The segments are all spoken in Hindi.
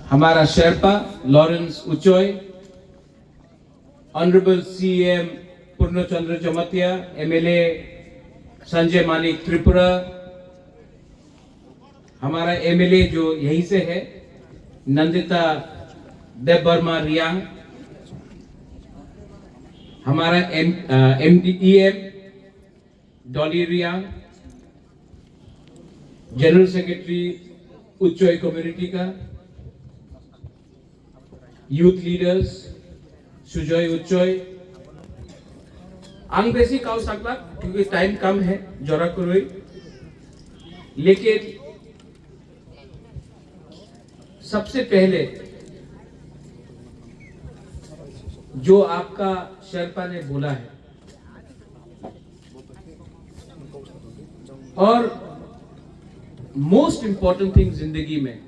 हमारा शेरपा लॉरेंस उचोय, ऑनरेबल सीएम पूर्णचंद्र जमतिया, एमएलए संजय मानिक त्रिपुरा, हमारा एमएलए जो यहीं से है नंदिता देबबर्मा रियांग, हमारा MDEM Dolly Reang, general secretary Uchoi community का, यूथ लीडर्स सुजय उच्चोय, आंग बेसी काउ सकला क्योंकि टाइम कम है जोरा करोई, लेकिन सबसे पहले जो आपका शेरपा ने बोला है और मोस्ट इंपॉर्टेंट थिंग जिंदगी में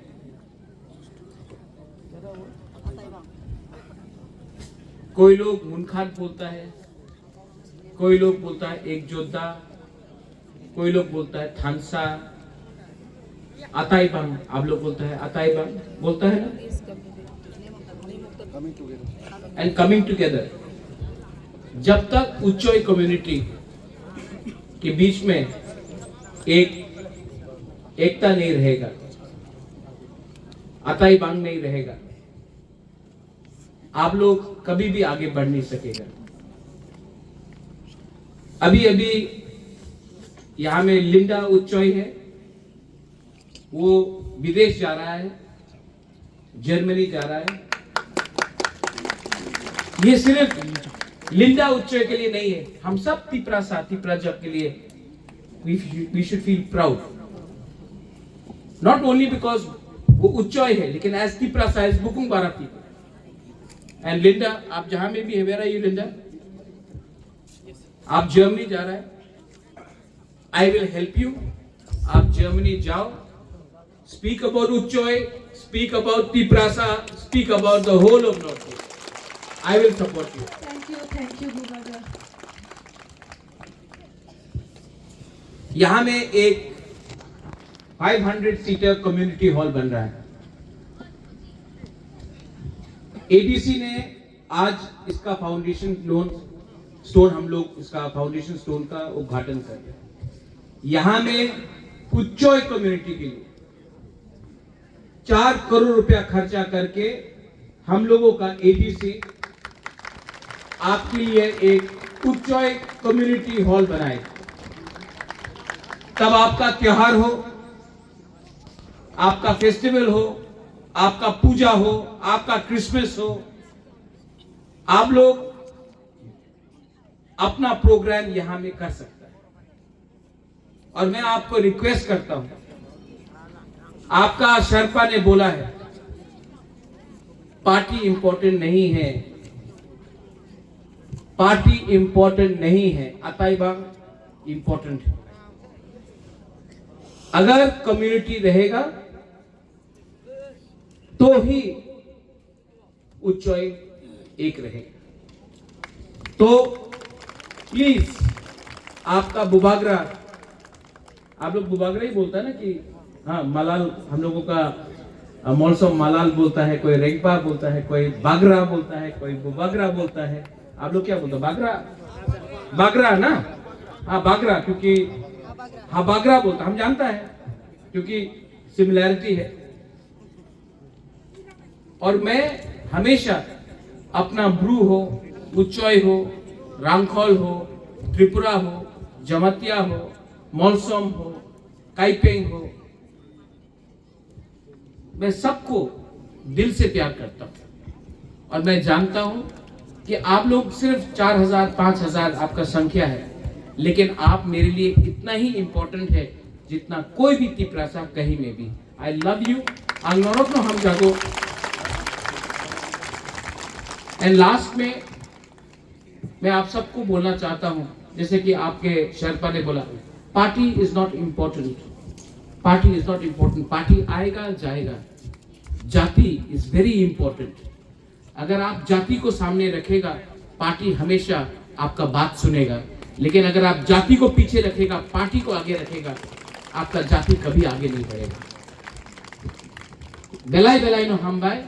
कोई लोग मुनखान बोलता है, कोई लोग बोलता है एक योद्धा, कोई लोग बोलता है थानसा, अताईबांग, आप लोग बोलता है अताईबांग, बोलता है ना, एंड कमिंग टुगेदर। जब तक उच्चोय कम्युनिटी के बीच में एकता नहीं रहेगा, अताईबांग नहीं रहेगा, आप लोग कभी भी आगे बढ़ नहीं सकेगा। अभी अभी यहां में लिंडा उच्चोय है, वो विदेश जा रहा है, जर्मनी जा रहा है। ये सिर्फ लिंडा उच्चोय के लिए नहीं है, हम सब तिप्रा जब के लिए we should feel proud, not only because वो उच्चोय है, लेकिन as तिप्रा is बुकुंग बारा people and लिंडा, आप जहां में भी है, where are you लिंडा? आप जर्मनी जा रहा है, I will help you, आप जर्मनी जाओ, speak about उच्चोय, speak about Tiprasa, speak about the whole of North East. I will support you. Thank you, Bhubaja. यहां में एक 500 सीटर कम्युनिटी हॉल बन रहा है। एडीसी ने आज इसका फाउंडेशन स्टोन हम लोग इसका फाउंडेशन स्टोन का उद्घाटन कर रहे हैं। यहां में उच्चोय कम्युनिटी के लिए 4 करोड़ रुपया खर्चा करके हम लोगों का एडीसी आपके लिए एक उच्चोय कम्युनिटी हॉल बनाएगा। तब आपका त्योहार हो, आपका फेस्टिवल हो, आपका पूजा हो, आपका क्रिसमस हो, आप लोग अपना प्रोग्राम यहां में कर सकता है। और मैं आपको रिक्वेस्ट करता हूं, आपका शेरपा ने बोला है पार्टी इंपॉर्टेंट नहीं है, पार्टी इंपॉर्टेंट नहीं है, अताईबांग इंपॉर्टेंट है। अगर कम्युनिटी रहेगा तो ही उच्चोय एक रहेगा। तो प्लीज आपका बुबागरा, आप लोग बुबागरा ही बोलता है ना कि हाँ मलाल, हम लोगों का मौसम मलाल बोलता है, कोई रेंगपा बोलता है, कोई बागरा बोलता है, कोई बुबागरा बोलता है। आप लोग क्या बोलते हो? बागरा, बागरा ना, हाँ बागरा, क्योंकि हाँ बागरा बोलता, हम जानता है क्योंकि सिमिलैरिटी है। और मैं हमेशा अपना ब्रू हो, उच्चोय हो, रांगखोल हो, त्रिपुरा हो, जमतिया हो, मोलसोम हो, काइपेंग हो, मैं सबको दिल से प्यार करता हूं। और मैं जानता हूं कि आप लोग सिर्फ 4000 5000 आपका संख्या है, लेकिन आप मेरे लिए इतना ही इंपॉर्टेंट है जितना कोई भी तिप्रासा कहीं में भी। आई लव यू, आंगनोरक हम जागो। एंड लास्ट में मैं आप सबको बोलना चाहता हूं, जैसे कि आपके शेरपा ने बोला, party is not important, party is not important, party आएगा जाएगा, जाति इज वेरी इंपॉर्टेंट। अगर आप जाति को सामने रखेगा, पार्टी हमेशा आपका बात सुनेगा, लेकिन अगर आप जाति को पीछे रखेगा, पार्टी को आगे रखेगा, आपका जाति कभी आगे नहीं बढ़ेगा। Belai belai no hambai.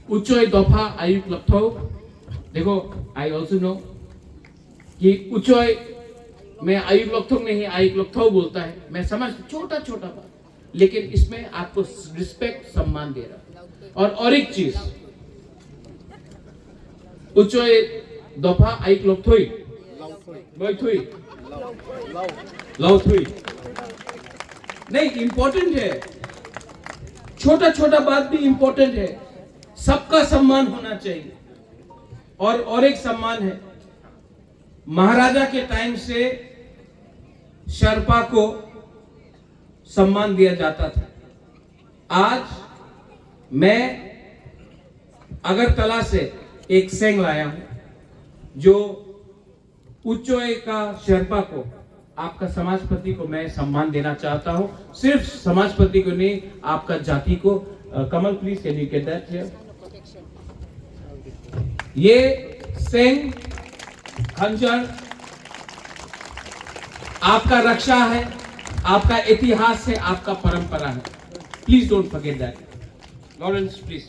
Uchoy dofa ayuk laptho. देखो, I also know कि उचोय में आयुक लक्षण नहीं आयुक लक्षण बोलता है, मैं समझ छोटा छोटा बात, लेकिन इसमें आपको रिस्पेक्ट सम्मान दे रहा। और एक चीज, उचोय दोफा आयुक लक्षण लौथुई नहीं, इंपॉर्टेंट है, छोटा छोटा बात भी इंपॉर्टेंट है, सबका सम्मान होना चाहिए। और एक सम्मान है, महाराजा के टाइम से शर्पा को सम्मान दिया जाता था। आज मैं अगरतला से एक सेंग लाया हूं जो उच्चोय का शर्पा को, आपका समाजपति को मैं सम्मान देना चाहता हूं। सिर्फ समाजपति को नहीं, आपका जाति को। Kamal please can you get that here. ये सेंग खंजर आपका रक्षा है, आपका इतिहास है, आपका परंपरा है। Please don't forget that. Lawrence please.